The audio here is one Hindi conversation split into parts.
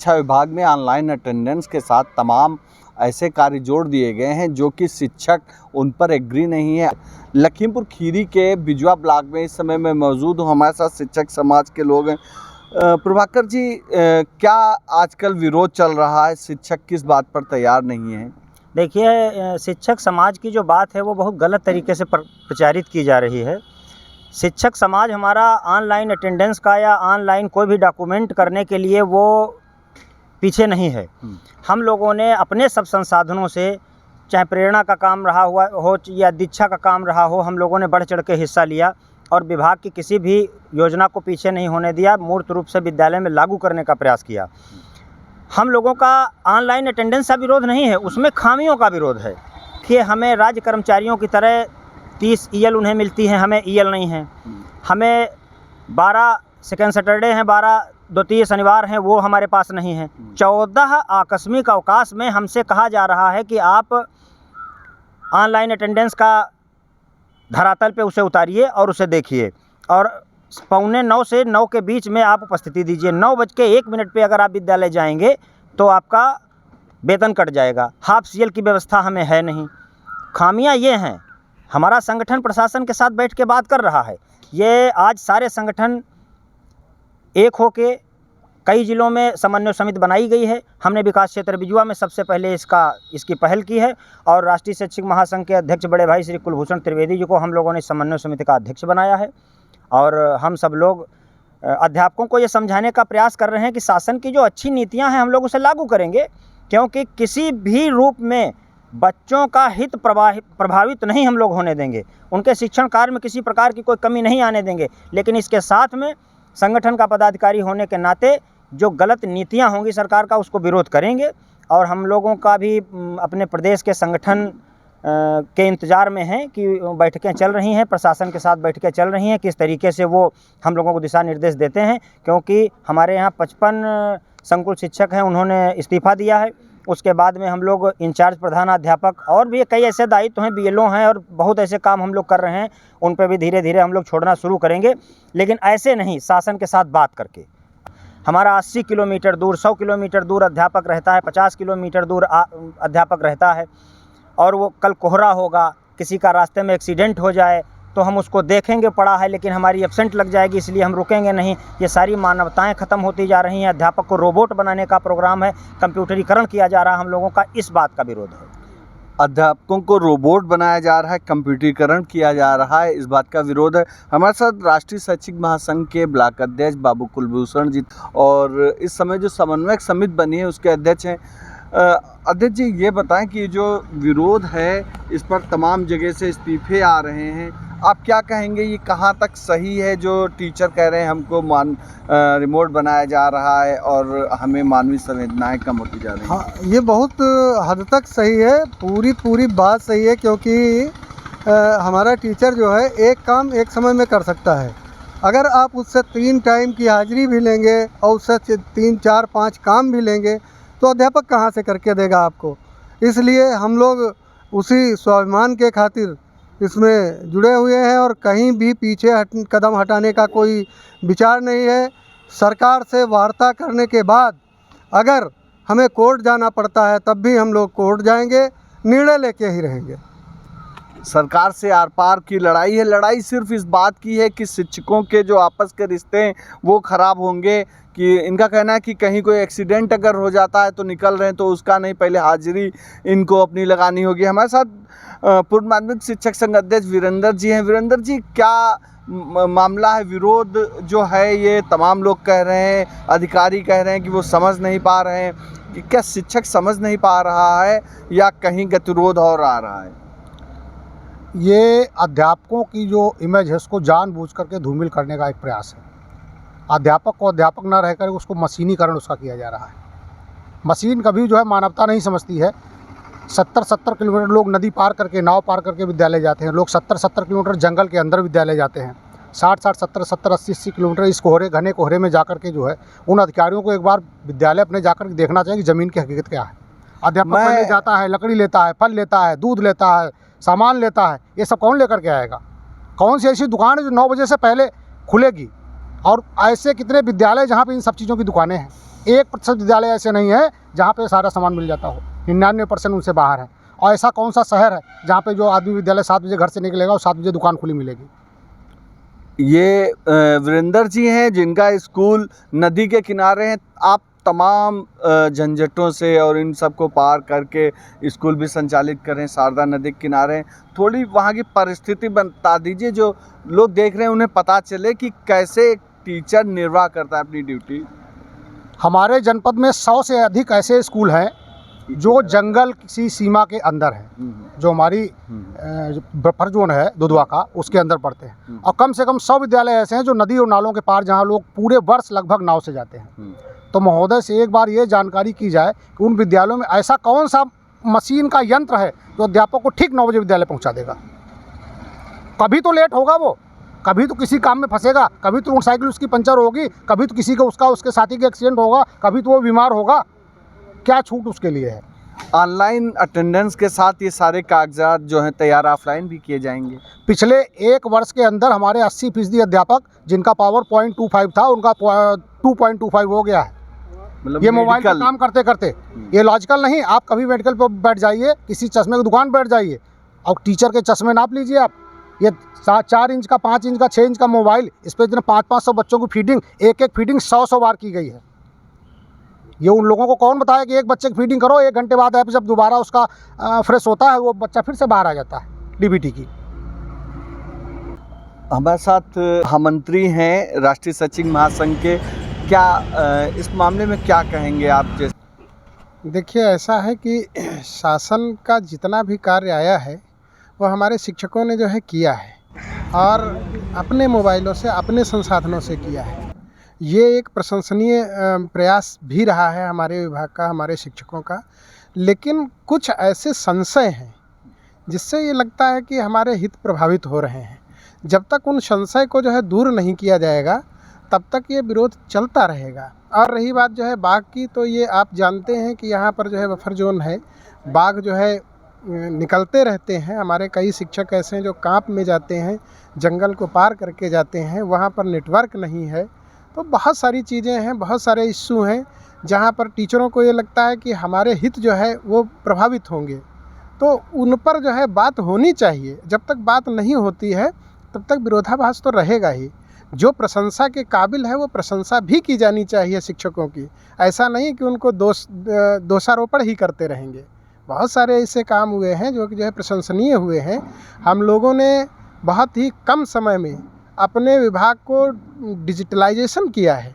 शिक्षा विभाग में ऑनलाइन अटेंडेंस के साथ तमाम ऐसे कार्य जोड़ दिए गए हैं जो कि शिक्षक उन पर एग्री नहीं है। लखीमपुर खीरी के बिजुआ ब्लॉक में इस समय मैं मौजूद हूँ, हमारे साथ शिक्षक समाज के लोग हैं। प्रभाकर जी, क्या आजकल विरोध चल रहा है, शिक्षक किस बात पर तैयार नहीं है? देखिए, शिक्षक समाज की जो बात है वो बहुत गलत तरीके से प्रचारित की जा रही है। शिक्षक समाज हमारा ऑनलाइन अटेंडेंस का या ऑनलाइन कोई भी डॉक्यूमेंट करने के लिए वो पीछे नहीं है। हम लोगों ने अपने सब संसाधनों से, चाहे प्रेरणा का काम रहा हुआ हो या दीक्षा का काम रहा हो, हम लोगों ने बढ़ चढ़ के हिस्सा लिया और विभाग की किसी भी योजना को पीछे नहीं होने दिया। मूर्त रूप से विद्यालय में लागू करने का प्रयास किया। हम लोगों का ऑनलाइन अटेंडेंस का विरोध नहीं है, उसमें खामियों का विरोध है कि हमें राज्य कर्मचारियों की तरह 30 ईएल उन्हें मिलती हैं, हमें ईएल नहीं है। हमें 12 सेकेंड सैटरडे हैं, 12 द्वितीय शनिवार हैं, वो हमारे पास नहीं है। 14 आकस्मिक अवकाश में हमसे कहा जा रहा है कि आप ऑनलाइन अटेंडेंस का धरातल पे उसे उतारिए और उसे देखिए और 8:45 से 9 के बीच में आप उपस्थिति दीजिए। 9:01 पे अगर आप विद्यालय जाएंगे तो आपका वेतन कट जाएगा। हाफ सीएल की व्यवस्था हमें है नहीं। खामियां ये हैं। हमारा संगठन प्रशासन के साथ बैठ के बात कर रहा है। ये आज सारे संगठन एक होके कई जिलों में समन्वय समिति बनाई गई है। हमने विकास क्षेत्र बिजुआ में सबसे पहले इसकी पहल की है और राष्ट्रीय शैक्षिक महासंघ के अध्यक्ष बड़े भाई श्री कुलभूषण त्रिवेदी जी को हम लोगों ने समन्वय समिति का अध्यक्ष बनाया है। और हम सब लोग अध्यापकों को ये समझाने का प्रयास कर रहे हैं कि शासन की जो अच्छी नीतियां हैं हम लोग उसे लागू करेंगे, क्योंकि किसी भी रूप में बच्चों का हित प्रभावित नहीं हम लोग होने देंगे। उनके शिक्षण कार्य में किसी प्रकार की कोई कमी नहीं आने देंगे। लेकिन इसके साथ में संगठन का पदाधिकारी होने के नाते जो गलत नीतियां होंगी सरकार का, उसको विरोध करेंगे। और हम लोगों का भी अपने प्रदेश के संगठन के इंतज़ार में हैं कि बैठकें चल रही हैं, प्रशासन के साथ बैठकें चल रही हैं, किस तरीके से वो हम लोगों को दिशा निर्देश देते हैं। क्योंकि हमारे यहाँ 55 संकुल शिक्षक हैं, उन्होंने इस्तीफ़ा दिया है। उसके बाद में हम लोग इंचार्ज प्रधानाध्यापक और भी कई ऐसे दायित्व हैं, बीएलओ हैं और बहुत ऐसे काम हम लोग कर रहे हैं। उन पर भी धीरे धीरे हम लोग छोड़ना शुरू करेंगे, लेकिन ऐसे नहीं, शासन के साथ बात करके। हमारा 80 किलोमीटर दूर, 100 किलोमीटर दूर अध्यापक रहता है, 50 किलोमीटर दूर अध्यापक रहता है और वो कल कोहरा होगा, किसी का रास्ते में एक्सीडेंट हो जाए तो हम उसको देखेंगे पड़ा है, लेकिन हमारी एब्सेंट लग जाएगी, इसलिए हम रुकेंगे नहीं। ये सारी मानवताएं ख़त्म होती जा रही हैं। अध्यापक को रोबोट बनाने का प्रोग्राम है, कंप्यूटरीकरण किया जा रहा है। हम लोगों का इस बात का विरोध है। अध्यापकों को रोबोट बनाया जा रहा है, कंप्यूटरीकरण किया जा रहा है, इस बात का विरोध है। हमारे साथ राष्ट्रीय शैक्षिक महासंघ के ब्लॉक अध्यक्ष बाबू कुलभूषण जी और इस समय जो समन्वयक समिति बनी है उसके अध्यक्ष हैं। अध्यक्ष जी, ये बताएं कि जो विरोध है इस पर तमाम जगह से इस्तीफे आ रहे हैं, आप क्या कहेंगे, ये कहाँ तक सही है? जो टीचर कह रहे हैं हमको रिमोट बनाया जा रहा है और हमें मानवीय संवेदनाएं कम होती जा रही हैं। हाँ, ये बहुत हद तक सही है, पूरी बात सही है, क्योंकि हमारा टीचर जो है एक काम एक समय में कर सकता है। अगर आप उससे 3 टाइम की हाजिरी भी लेंगे और उससे 3, 4, 5 काम भी लेंगे तो अध्यापक कहाँ से करके देगा आपको। इसलिए हम लोग उसी स्वाभिमान के खातिर इसमें जुड़े हुए हैं और कहीं भी पीछे कदम हटाने का कोई विचार नहीं है। सरकार से वार्ता करने के बाद अगर हमें कोर्ट जाना पड़ता है तब भी हम लोग कोर्ट जाएंगे, निर्णय लेके ही रहेंगे। सरकार से आर पार की लड़ाई है। लड़ाई सिर्फ इस बात की है कि शिक्षकों के जो आपस के रिश्ते हैं वो ख़राब होंगे। कि इनका कहना है कि कहीं कोई एक्सीडेंट अगर हो जाता है तो निकल रहे हैं तो उसका नहीं, पहले हाजिरी इनको अपनी लगानी होगी। हमारे साथ पूर्व माध्यमिक शिक्षक संघ अध्यक्ष वीरेंद्र जी हैं। वीरेंद्र जी, क्या मामला है? विरोध जो है ये तमाम लोग कह रहे हैं, अधिकारी कह रहे हैं कि वो समझ नहीं पा रहे हैं, कि क्या शिक्षक समझ नहीं पा रहा है या कहीं गतिरोध और आ रहा है? ये अध्यापकों की जो इमेज है उसको जानबूझ करके धूमिल करने का एक प्रयास है। अध्यापक को अध्यापक ना रहकर उसको मशीनीकरण उसका किया जा रहा है। मशीन कभी जो है मानवता नहीं समझती है। 70-70 किलोमीटर लोग नदी पार करके, नाव पार करके विद्यालय जाते हैं। लोग 70-70 किलोमीटर जंगल के अंदर विद्यालय जाते हैं। 60-60, 70-70, 80-80 किलोमीटर इस कोहरे, घने कोहरे में जाकर के जो है उन अधिकारियों को एक बार विद्यालय अपने जाकर के देखना चाहिए कि ज़मीन की हकीकत क्या है। अध्यापक पढ़ने जाता है, लकड़ी लेता है, फल लेता है, दूध लेता है, सामान लेता है, ये सब कौन लेकर के आएगा? कौन सी ऐसी दुकान है जो 9 बजे से पहले खुलेगी? और ऐसे कितने विद्यालय जहाँ पे इन सब चीज़ों की दुकानें हैं। 1% विद्यालय ऐसे नहीं है जहाँ पे सारा सामान मिल जाता हो, 99% उनसे बाहर है। और ऐसा कौन सा शहर है जहाँ पे जो आदमी विद्यालय 7 बजे घर से निकलेगा और 7 बजे दुकान खुली मिलेगी। ये वीरेंद्र जी हैं जिनका स्कूल नदी के किनारे है। आप तमाम झंझटों से और इन सब को पार करके स्कूल भी संचालित करें, शारदा नदी के किनारे। थोड़ी वहाँ की परिस्थिति बता दीजिए, जो लोग देख रहे हैं उन्हें पता चले कि कैसे एक टीचर निर्वाह करता है अपनी ड्यूटी। हमारे जनपद में 100 से अधिक ऐसे स्कूल हैं जो जंगल किसी सीमा के अंदर है, जो हमारी बफर जोन है दुधवा का, उसके अंदर पड़ते हैं। और कम से कम 100 विद्यालय ऐसे हैं जो नदी और नालों के पार, जहाँ लोग पूरे वर्ष लगभग नाव से जाते हैं। तो महोदय से एक बार ये जानकारी की जाए कि उन विद्यालयों में ऐसा कौन सा मशीन का यंत्र है जो अध्यापक को ठीक 9 बजे विद्यालय पहुँचा देगा। कभी तो लेट होगा वो, कभी तो किसी काम में फंसेगा, कभी तो मोटरसाइकिल उसकी पंचर होगी, कभी तो किसी का उसके साथी का एक्सीडेंट होगा, कभी तो वो बीमार होगा। क्या छूट उसके लिए है। ऑनलाइन अटेंडेंस के साथ ये सारे कागजात जो हैं तैयार ऑफलाइन भी किए जाएंगे। पिछले 1 वर्ष के अंदर हमारे 80% अध्यापक जिनका पावर 0.25 था, उनका 2.25 हो गया है। मतलब ये मोबाइल पर काम करते करते, ये लॉजिकल नहीं। आप कभी मेडिकल पर बैठ जाइए, किसी चश्मे की दुकान बैठ जाइए और टीचर के चश्मे नाप लीजिए आप। ये 4 इंच का, 5 इंच का, 6 इंच का मोबाइल, इस पर इतने 500-500 बच्चों की फीडिंग, एक फीडिंग 100 बार की गई है। ये उन लोगों को कौन बताया कि एक बच्चे की फीडिंग करो, 1 घंटे बाद जब दोबारा उसका फ्रेश होता है वो बच्चा फिर से बाहर आ जाता है डीबीटी की। हमारे साथ महामंत्री हैं राष्ट्रीय सचिव महासंघ के। क्या इस मामले में क्या कहेंगे आप? जैसे देखिए, ऐसा है कि शासन का जितना भी कार्य आया है वो हमारे शिक्षकों ने जो है किया है, और अपने मोबाइलों से, अपने संसाधनों से किया है। ये एक प्रशंसनीय प्रयास भी रहा है हमारे विभाग का, हमारे शिक्षकों का। लेकिन कुछ ऐसे संशय हैं जिससे ये लगता है कि हमारे हित प्रभावित हो रहे हैं। जब तक उन संशय को जो है दूर नहीं किया जाएगा तब तक ये विरोध चलता रहेगा। और रही बात जो है बाघ की, तो ये आप जानते हैं कि यहाँ पर जो है बफर जोन है, बाघ जो है निकलते रहते हैं। हमारे कई शिक्षक ऐसे हैं जो कांप में जाते हैं, जंगल को पार करके जाते हैं, वहाँ पर नेटवर्क नहीं है। तो बहुत सारी चीज़ें हैं, बहुत सारे इश्यू हैं जहाँ पर टीचरों को ये लगता है कि हमारे हित जो है वो प्रभावित होंगे। तो उन पर जो है बात होनी चाहिए। जब तक बात नहीं होती है तब तक विरोधाभास तो रहेगा ही। जो प्रशंसा के काबिल है वो प्रशंसा भी की जानी चाहिए शिक्षकों की। ऐसा नहीं कि उनको दोषारोपण ही करते रहेंगे। बहुत सारे ऐसे काम हुए हैं जो कि जो है प्रशंसनीय हुए हैं। हम लोगों ने बहुत ही कम समय में अपने विभाग को डिजिटलाइजेशन किया है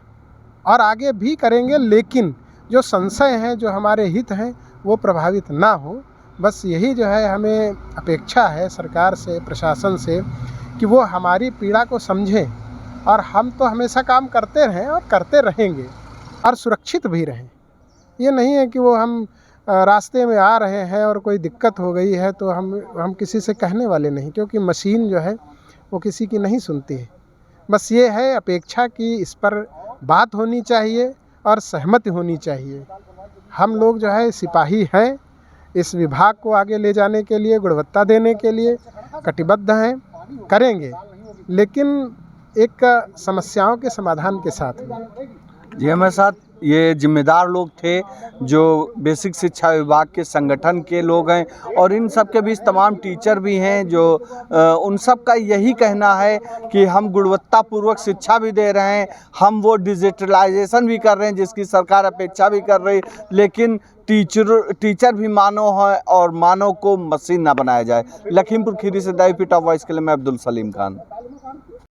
और आगे भी करेंगे। लेकिन जो संशय हैं, जो हमारे हित हैं, वो प्रभावित ना हो, बस यही जो है हमें अपेक्षा है सरकार से, प्रशासन से, कि वो हमारी पीड़ा को समझें। और हम तो हमेशा काम करते रहें और करते रहेंगे और सुरक्षित भी रहें। ये नहीं है कि वो हम रास्ते में आ रहे हैं और कोई दिक्कत हो गई है तो हम किसी से कहने वाले नहीं, क्योंकि मशीन जो है वो किसी की नहीं सुनती है। बस ये है अपेक्षा कि इस पर बात होनी चाहिए और सहमति होनी चाहिए। हम लोग जो है सिपाही हैं, इस विभाग को आगे ले जाने के लिए, गुणवत्ता देने के लिए कटिबद्ध हैं, करेंगे, लेकिन एक समस्याओं के समाधान के साथ में। जी, हमारे साथ ये जिम्मेदार लोग थे जो बेसिक शिक्षा विभाग के संगठन के लोग हैं, और इन सब के बीच तमाम टीचर भी हैं जो उन सब का यही कहना है कि हम गुणवत्तापूर्वक शिक्षा भी दे रहे हैं, हम वो डिजिटलाइजेशन भी कर रहे हैं जिसकी सरकार अपेक्षा भी कर रही है, लेकिन टीचर भी मानव है और मानव को मशीन ना बनाया जाए। लखीमपुर खीरी से दैवी पीटा वॉइस के लिए मैं अब्दुल सलीम खान।